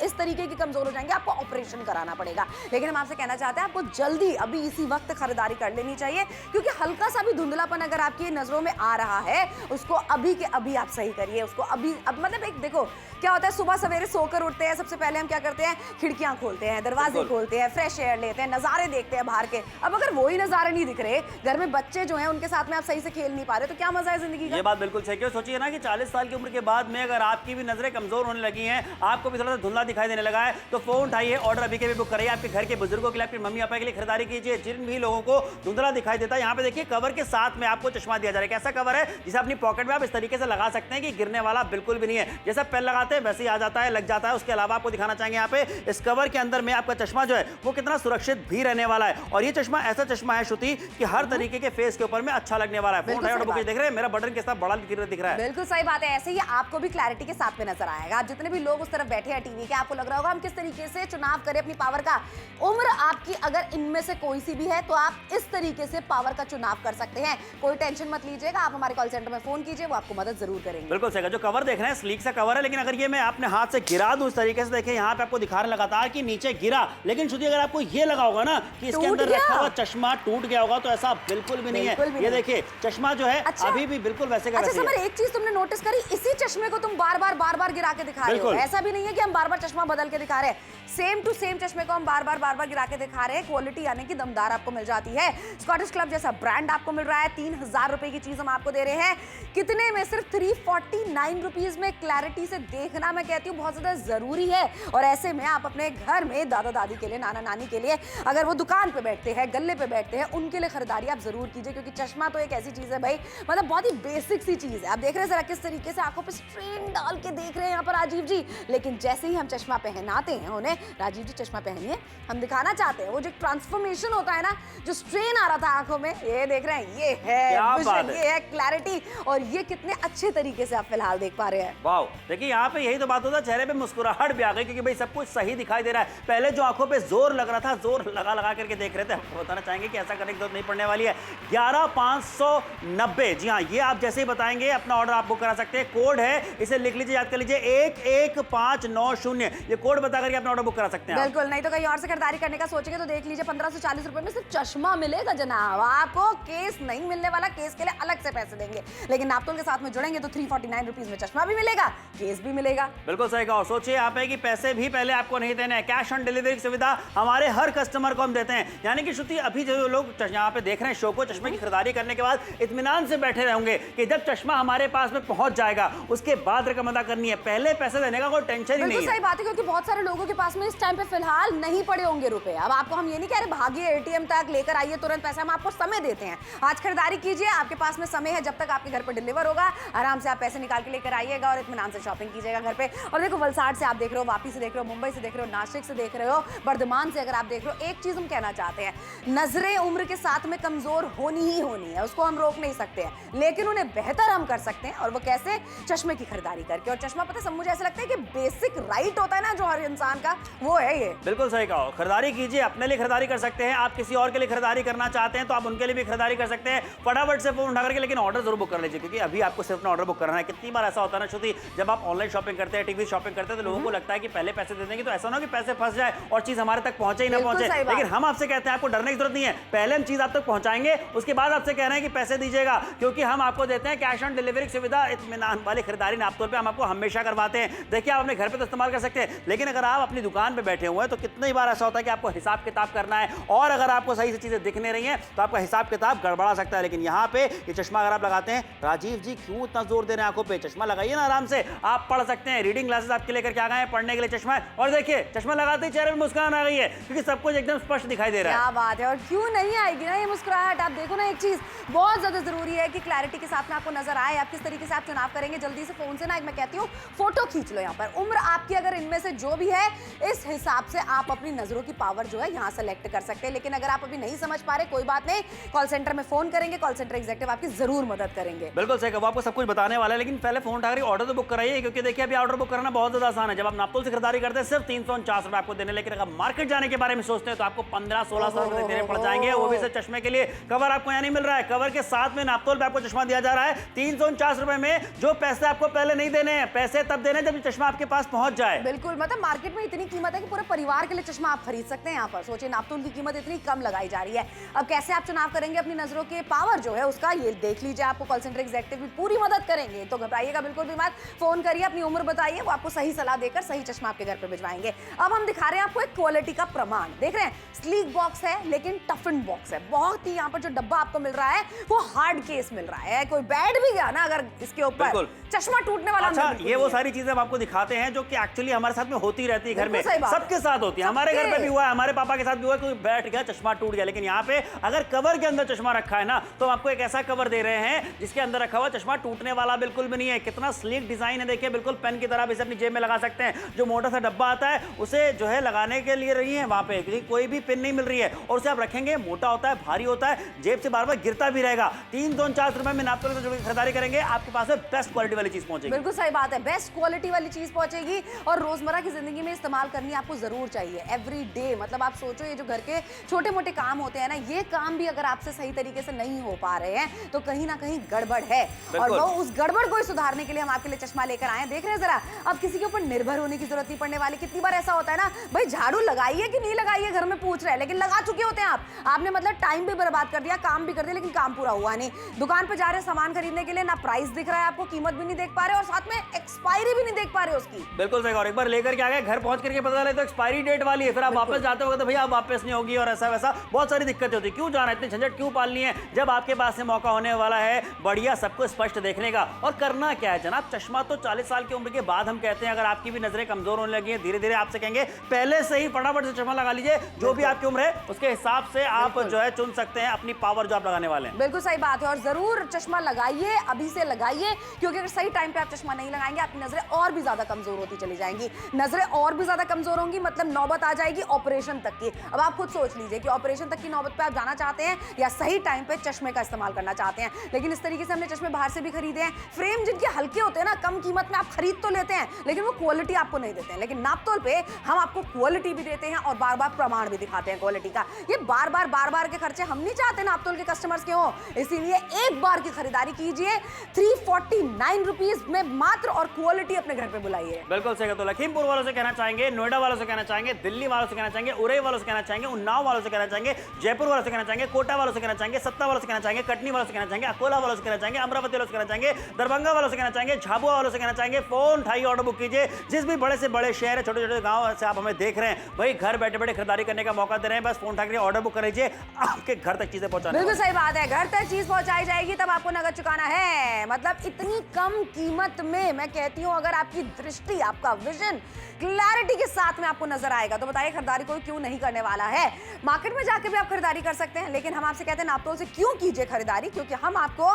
इस तरीके की कमजोर हो जाएंगे, आपको ऑपरेशन कराना पड़ेगा। लेकिन हम आपसे कहना चाहते हैं आपको जल्दी अभी इसी वक्त खरीदारी कर लेनी चाहिए, क्योंकि हल्का सा भी धुंधलापन अगर आपकी नजरों में आ रहा है उसको अभी के अभी आप सही करिए उसको अभी। अब मतलब एक देखो क्या होता है, सुबह सवेरे सोकर उठते हैं, सबसे पहले हम क्या करते हैं, खिड़कियां खोलते हैं, दरवाजे खोलते हैं, फ्रेश एयर लेते हैं, नजारे देखते हैं बाहर के। अब अगर वही नजारे नहीं दिख रहे, घर में बच्चे जो हैं उनके साथ में आप सही से खेल नहीं पा रहे, तो क्या मजा है जिंदगी का।
ये बात बिल्कुल सही है। सोचिए ना कि 40 साल की उम्र के बाद में अगर आपकी भी नजरें कमजोर होने लगी हैं, आपको भी थोड़ा सा धुंधला दिखाई देने लगा है, तो फोन उठाइए, ऑर्डर अभी के भी बुक कराइए। आपके घर के बुजुर्गों के लिए, आपकी मम्मी पापा के लिए खरीदारी कीजिए। जिन भी लोगों को धुंधला दिखाई देता है, यहाँ पे देखिए कवर के साथ में आपको चश्मा दिया जा रहा है। कैसा कवर है जिसे अपनी पॉकेट में आप इस तरीके से लगा सकते हैं कि गिरने वाला बिल्कुल भी नहीं है। जैसा पेन लगाते हैं वैसे ही आ जाता है, लग जाता है। उसके अलावा आपको दिखाना चाहेंगे यहाँ पे इस कवर के अंदर में आपका चश्मा जो है वो कितना सुरक्षित भी रहने वाला है। और ये चश्मा ऐसा चश्मा है श्रुति कि हर तरीके के फेस के ऊपर में अच्छा लगने वाला है। फोन उठाइए, ऑर्डर देख रहे हैं, मेरा बटन कितना बड़ा दिख रहा है।
बिल्कुल सही बात है। ऐसे ही आपको भी क्लैरिटी के साथ में नजर आएगा। आप जितने भी लोग उस तरफ बैठे हैं टीवी के, आपको लग रहा होगा हम किस तरीके से चुनाव करें अपनी पावर का। उम्र आपकी अगर इनमें से कोई सी भी है तो आप इस तरीके से पावर का चुनाव कर सकते हैं। कोई टेंशन मत लीजिएगा, आप हमारे कॉल सेंटर में फोन कीजिए, वो आपको मदद जरूर करेंगे।
बिल्कुल सही। जो कवर देख रहे हैं स्लीक सा कवर है, लेकिन अगर ये मैं अपने हाथ से गिरा दूं इस तरीके से, देखिए यहाँ पे आपको दिखा रहे लगातार कि नीचे गिरा, लेकिन श्रुति अगर आपको ये लगा होगा ना कि इसके अंदर रखा हुआ चश्मा टूट गया होगा, तो ऐसा बिल्कुल भी नहीं है। ये देखिए चश्मा जो है अभी भी बिल्कुल वैसे का वैसे है।
एक चीज तुमने नोटिस करी, इसी चश्मे को तुम बार बार गिरा के दिखा रहे हो। ऐसा भी नहीं है कि हम बार बार चश्मा बदल के दिखा रहे हैं, सेम टू सेम चश्मे को हम बार बार गिरा के दिखा रहे हैं। क्वालिटी यानी कि दमदार आपको मिल जाती है। स्कॉटिश क्लब जैसा ब्रांड आपको मिल रहा है। 3000 रुपए की चीज हम आपको दे रहे हैं, कितने में? सिर्फ 349 रुपीज में। क्लैरिटी से देखना मैं कहती हूँ बहुत ज्यादा जरूरी है। और ऐसे में आप अपने घर में दादा दादी के लिए, नाना नानी के लिए, अगर वो दुकान पे बैठते हैं, गल्ले पे बैठते हैं, उनके लिए खरीदारी आप जरूर कीजिए, क्योंकि चश्मा तो एक ऐसी चीज है भाई, मतलब बहुत ही बेसिक सी चीज है। आप देख रहे हैं जरा किस तरीके से आंखों पे स्ट्रेन डाल के देख रहे हैं यहाँ पर राजीव जी, लेकिन जैसे ही हम चश्मा पहनाते हैं उन्हें, राजीव जी चश्मा पहनिए, हम दिखाना चाहते हैं वो जो ट्रांसफॉर्मेशन होता है ना, जो स्ट्रेन आ रहा था आंखों में, ये देख रहे हैं, ये है विजन, ये है क्लैरिटी, और ये कितने अच्छे तरीके से आप फिलहाल देख पा रहे हैं।
वाओ, देखिए यहाँ पे यही तो बात होता है, चेहरे पे मुस्कुराहट भी आ गई, क्योंकि भाई सब कुछ सही दिखाई दे रहा है। पहले जो आंखों पे जोर लग रहा था, जोर लगा करके देख रहे थे, आपको बताना चाहेंगे कि ऐसा करने की जरूरत नहीं पड़ने वाली है। 11590, जी हाँ, ये आप जैसे ही बताएंगे अपना ऑर्डर आप बुक करा सकते हैं। कोड है, इसे लिख लीजिए, याद कर लीजिए, 11590, ये कोड बता करके अपना ऑर्डर बुक करा सकते हैं।
बिल्कुल, नहीं तो कहीं और से खरीदारी करने का सोचेंगे तो देख लीजिए 1540 रुपए में सिर्फ चश्मा मिलेगा जनाब, आपको केस नहीं मिलने वाला, केस के लिए अलग से पैसे देंगे। लेकिन नापतोल के साथ में जुड़ेंगे तो 349 रुपीज में चश्मा भी मिलेगा, केस भी मिलेगा।
बिल्कुल सही कहा। सोचिए यहाँ पे कि पैसे भी पहले आपको नहीं देने हैं, कैश ऑन डिलीवरी की सुविधा हमारे हर कस्टमर को हम देते हैं। यानी कि श्रुति अभी जो लोग यहाँ पे देख रहे हैं शो को, चश्मे की खरीदारी करने के बाद इत्मीनान से बैठे रहेंगे कि जब चश्मा हमारे पास में पहुंच जाएगा उसके बाद रकम अदा करनी है, पहले पैसे देने का कोई टेंशन ही नहीं है।
सही बात है, क्योंकि बहुत सारे लोगों के पास में इस टाइम पे फिलहाल नहीं पड़े होंगे रुपए। अब आपको हम ये नहीं कह रहे भागिए एटीएम तक लेकर आइए तुरंत पैसा, हम आपको समय देते हैं। आज खरीदारी कीजिए, आपके पास में समय है, जब तक आपके घर पर डिलीवर होगा आराम से आप पैसे निकाल के लेकर आइएगा और इत्मीनान से शॉपिंग कीजिएगा घर पे। और देखो वलसाड़ से आप देख रहे हो, वापी से देख रहे हो, मुंबई से देख रहे हो, नासिक से देख रहे हो, बर्धमान से अगर आप देख रहे हो, एक चीज हम कहना चाहते हैं, नजरें उम्र के साथ में कमजोर होनी ही होनी है, उसको हम रोक नहीं सकते हैं, लेकिन उन्हें बेहतर हम कर सकते हैं। और वो कैसे? चश्मे की खरीदारी करके। और चश्मा पता है, मुझे ऐसा लगता है कि बेसिक राइट होता है ना जो हर इंसान का, वो है ये।
बिल्कुल सही कहा। खरीदारी कीजिए, अपने लिए खरीदारी कर सकते हैं, आप किसी और के लिए खरीदारी करना चाहते हैं तो आप उनके लिए भी खरीदारी कर सकते हैं। फटाफट से फोन उठा करके लेकिन ऑर्डर जरूर बुक कर लीजिए, क्योंकि अभी आपको सिर्फ ऑर्डर बुक करना है। कितनी बार ऐसा होता है ना श्रुति, जब आप ऑनलाइन शॉपिंग करते हैं, टीवी शॉपिंग करते हैं, तो लोगों को लगता है कि पहले पैसे दे देंगे तो ऐसा ना हो कि पैसे फंस जाए और चीज हमारे तक पहुंचे ही ना पहुंचे। लेकिन हम आपसे कहते हैं आपको डरने की जरूरत नहीं है, पहले हम चीज आप तक पहुंचाएंगे, उसके बाद आपसे कह रहे हैं कि पैसे दीजिएगा, क्योंकि हम आपको देते हैं कैश ऑन डिलीवरी की सुविधा। इत्मीनान वाली खरीदारी नापतोल पे हम आपको हमेशा करवाते हैं। देखिए आप अपने घर पे तो इस्तेमाल कर सकते हैं, लेकिन अगर आप अपनी दुकान पे बैठे हुए हैं तो कितनी बार ऐसा होता है कि आपको हिसाब किताब करना है, और अगर आपको सही से चीजें दिख नहीं रही हैं तो आपका हिसाब किताब गड़बड़ा सकता है। लेकिन यहाँ पे ये चश्मा अगर आप लगाते हैं, राजीव जी क्यों इतना जोर दे रहे हैं आंखों पे, चश्मा लगाइए ना, आराम से आप पढ़ सकते हैं। रीडिंग ग्लासेस आपके लेकर के आ गए हैं, पढ़ने के लिए चश्मा है। और देखिए चश्मा लगाते ही चेहरे पे मुस्कान आ गई है, क्योंकि सब कुछ एकदम स्पष्ट दिखाई दे रहा है।
क्या बात है, और क्यों नहीं आएगी ना ये मुस्कुराहट। आप देखो ना, एक चीज बहुत ज्यादा जरूरी है कि क्लैरिटी के साथ में आपको नजर आए, आप किस तरीके से आप चुनाव करेंगे। जल्दी से फोन से ना, मैं कहती हूँ फोटो खींच लो यहाँ पर। उम्र आपकी अगर इनमें से जो भी है, इस हिसाब से आप अपनी नजरों की पावर जो है यहाँ सेलेक्ट कर सकते हैं। लेकिन अगर आप अभी नहीं समझ पा रहे, कोई बात नहीं, कॉल सेंटर में फोन करेंगे, कॉल सेंटर एग्जीक्यूटिव आपकी जरूर मदद करेंगे।
बिल्कुल सही, वो आपको सब कुछ बताने वाला है, लेकिन पहले फोन उठाकर ऑर्डर तो बुक कराइए, क्योंकि देखिए अभी ऑर्डर बुक करना बहुत ज्यादा आसान है। जब आप नापतोल से खरीदारी करते हैं सिर्फ 349 रुपए आपको देने, लेकिन अगर मार्केट जाने के बारे में सोचते हैं तो आपको 1500-1600 रुपए देने पड़ जाएंगे, वो भी सिर्फ चश्मे के लिए। कवर आपको यहाँ नहीं मिल रहा है, कवर के साथ में नापतोल पे आपको चश्मा दिया जा रहा है 349 रुपए में। जो पैसे आपको पहले नहीं देने हैं, पैसे तब देने जब चश्मा आपके पास पहुंच जाए।
बिल्कुल, मतलब मार्केट में इतनी कीमत है कि पूरे परिवार के लिए चश्मा आप खरीद सकते हैं। यहाँ पर सोचिए, नापतोल की कीमत इतनी कम लगाई जा रही है। अब कैसे आप चुनाव करेंगे अपनी नजरों के पावर जो है उसका, ये देख लीजिए। आपको कॉल सेंटर एग्जीक्यूटिव भी पूरी मदद करेंगे, तो घबराइएगा बिल्कुल भी मत। फोन करिए, अपनी उम्र बताइए, वो आपको सही सलाह देकर सही चश्मा आपके घर पे भिजवाएंगे। अब हम दिखा रहे हैं आपको एक क्वालिटी का प्रमाण। देख रहे हैं, स्लीक बॉक्स है लेकिन टफन बॉक्स है। बहुत ही यहाँ पर जो डब्बा आपको मिल रहा है वो हार्ड केस मिल रहा है। कोई बैठ भी गया ना अगर इसके ऊपर, चश्मा टूटने वाला।
अच्छा, ये वो सारी चीजें हम आपको दिखाते हैं जो कि एक्चुअली हमारे साथ में होती रहती है घर में, सबके साथ होती है। हमारे घर पे भी हुआ है, हमारे पापा के साथ भी हुआ है, कोई बैठ गया चश्मा टूट गया। लेकिन यहाँ पे अगर कवर के अंदर चश्मा रखा है ना, तो हम आपको एक ऐसा कवर दे रहे हैं जिसके अंदर रखा हुआ चश्मा टूटने वाला बिल्कुल भी नहीं है। कितना स्लीक डिजाइन है, देखिए बिल्कुल पेन की तरह इसे अपनी जेब में लगा सकते हैं। जो मोटा सा डब्बा आता है उसे जो है लगाने के लिए रही है वहां पे, क्योंकि कोई भी पिन नहीं मिल रही है, और उसे आप रखेंगे, मोटा होता है, भारी होता है, जेब से बार बार गिरता भी रहेगा। 349 रुपए में नापतोल से जो खरीदारी करेंगे आपके पास बेस्ट क्वालिटी वाली चीज पहुंचेगी।
बिल्कुल सही बात है, बेस्ट क्वालिटी वाली चीज पहुंचेगी और रोजमर्रा की जिंदगी में इस्तेमाल करनी आपको जरूर चाहिए। एवरी डे, मतलब आप सोचो ये जो घर के छोटे मोटे काम होते हैं ना, ये काम भी अगर आपसे सही तरीके से नहीं हो पा रहे हैं तो कहीं ना कहीं गड़बड़ है, और वो उस गड़बड़ को सुधारने के लिए हम आपके लिए चश्मा लेकर आए हैं। देख रहे हैं जरा, अब किसी के ऊपर निर्भर होने की जरूरत नहीं पड़ने वाली। कितनी बार ऐसा होता है ना, भाई झाड़ू लगाइए कि नहीं लगाइए, घर में पूछ रहे हैं, लेकिन लगा चुके होते हैं आपने मतलब टाइम भी बर्बाद कर दिया, काम भी कर दिया, लेकिन काम पूरा हुआ नहीं। दुकान पे जा रहे हैं सामान खरीदने के लिए, ना प्राइस दिख रहा है आपको, कीमत भी नहीं देख पा रहे और साथ में एक्सपायरी भी नहीं देख पा रहे उसकी।
बिल्कुल सही, और एक बार लेकर के आ गए, घर पहुंच करके पता चले तो एक्सपायरी डेट वाली है, फिर आप वापस जाते हो तो भैया आप वापस नहीं होगी, और ऐसा वैसा बहुत सारी दिक्कतें होती है। क्यों जाना, इतनी झंझट क्यों पालनी है, जब आपके पास से मौका होने वाला है बढ़िया सबको स्पष्ट देखने का। और करना क्या है जनाब, चश्मा तो 40 साल की उम्र के बाद हम कहते हैं। अगर आपकी भी नजरें कमजोर होने लगी हैं, धीरे धीरे आपसे कहेंगे पहले से ही फटाफट से चश्मा लगा लीजिए। जो भी आपकी उम्र है उसके हिसाब से आप जो है चुन सकते हैं अपनी पावर जो आप लगाने वाले हैं।
बिल्कुल सही बात है, और जरूर चश्मा लगाइए, अभी से लगाइए, क्योंकि अगर सही टाइम पे आप चश्मा नहीं लगाएंगे आपकी नजरें और भी ज्यादा कमजोर होती चली जाएंगी। नजरें और भी ज्यादा कमजोर होंगी, मतलब नौबत आ जाएगी ऑपरेशन तक की। अब आप खुद सोच लीजिए कि ऑपरेशन तक की नौबत पे आप जाना चाहते हैं या सही टाइम पे चश्मे का इस्तेमाल करना चाहते हैं। लेकिन इस तरीके से हमने चश्मे बाहर से भी खरीदे हैं, फ्रेम जिनके हल्के होते हैं ना, कम कीमत में आप खरीद तो लेते हैं लेकिन वो क्वालिटी आपको नहीं देते हैं। लेकिन नापतोल पे हम आपको क्वालिटी भी देते हैं और बार बार प्रमाण भी दिखाते हैं क्वालिटी का। ये बार बार के खर्चे हम नहीं चाहते नापतोल के कस्टमर्स के हो, इसीलिए एक बार की खरीदारी कीजिए 349 रुपीज में मात्र, और क्वालिटी अपने घर पे बुलाइए।
बिल्कुल सही, तो लखीमपुर वालों से कहना चाहेंगे, नोएडा वालों से कहना चाहेंगे, दिल्ली वालों से कहना चाहेंगे, उरई वालों से कहना चाहेंगे, उन्नाव वालों से कहना चाहेंगे, जयपुर वालों से कहना चाहेंगे, कोटा वालों से कहना चाहेंगे, सत्ता वालों से कहना चाहेंगे, कटनी वालों से कहना चाहेंगे, अकोला वालों से कहना चाहेंगे, अमरावती वालों से कहना चाहेंगे, दरभंगा वालों से कहना चाहेंगे, झाबुआ वालों से कहना चाहेंगे। फोन उठाइए, ऑर्डर बुक कीजिए। जिस भी बड़े से बड़े शहर है, छोटे छोटे गांव से आप हमें देख रहे हैं, भाई घर बैठे बैठे खरीदारी करने का मौका दे रहे हैं। बस फोन उठाकर ऑर्डर बुक कर लीजिए, आपके घर तक चीजें पहुंचाने।
बिल्कुल सही बात है, घर तक चीज पहुंचाई जाएगी, तब आपको नगद चुकाना है। मतलब इतनी कम कीमत में, मैं कहती हूँ अगर आपकी दृष्टि, आपका विजन क्लैरिटी के साथ में आपको नजर आएगा तो बताइए खरीदारी कोई क्यों नहीं करने वाला है। मार्केट में जाकर भी आप खरीदारी कर सकते हैं, लेकिन हम आपसे कहते हैं नापतोल से क्यों कीजिए खरीदारी, क्योंकि हम आपको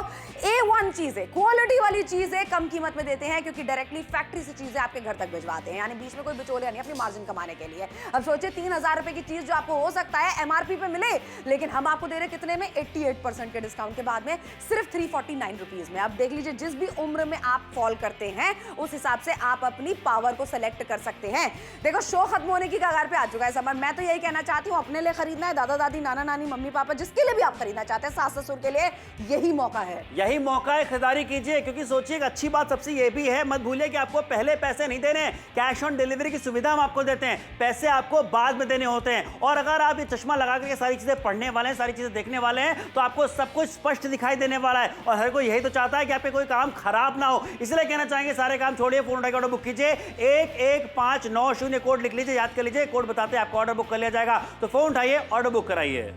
A1 चीजें, क्वालिटी वाली चीजें कम कीमत में देते हैं, क्योंकि डायरेक्टली फैक्ट्री से चीजें आपके घर तक भिजवाते हैं, यानी बीच में कोई बिचौलिया नहीं, अपनी मार्जिन कमाने के लिए। अब सोचिए 3000 रुपए की चीज जो आपको हो सकता है MRP पे मिले, लेकिन हम आपको दे रहे कितने में, 88% के डिस्काउंट के बाद में सिर्फ 349 रुपीज में। अब देख लीजिए जिस भी उम्र में आप फॉल करते हैं उस हिसाब से आप अपनी पावर को सेलेक्ट कर सकते हैं। देखो शो खत्म होने की कगार पे आ चुका है समय, मैं तो यही कहना चाहती हूँ अपने लिए खरीदना है, दादा दादी, नाना नानी, मम्मी पापा, जिसके लिए भी आप खरीदना चाहते हैं, सास ससुर के लिए, यही मौका है,
यही मौका है, खरीदारी कीजिए। क्योंकि सोचिए एक अच्छी बात सबसे ये भी है, मत भूलिए कि आपको पहले पैसे नहीं देने, कैश ऑन डिलीवरी की सुविधा हम आपको देते हैं, पैसे आपको बाद में देने होते हैं। और अगर आप ये चश्मा लगा करके सारी चीजें पढ़ने वाले हैं, सारी चीजें देखने वाले हैं, तो आपको सब कुछ स्पष्ट दिखाई देने वाला है। और हर कोई यही तो चाहता है कि आपके कोई काम खराब ना हो, इसलिए कहना चाहेंगे सारे काम छोड़िए, फोन उठाकर ऑर्डर बुक कीजिए। 1159 कोड लिख लीजिए, याद कर लीजिए, कोड बताते हैं आपको ऑर्डर बुक कर लिया जाएगा। तो फोन उठाइए, ऑर्डर बुक कराइए।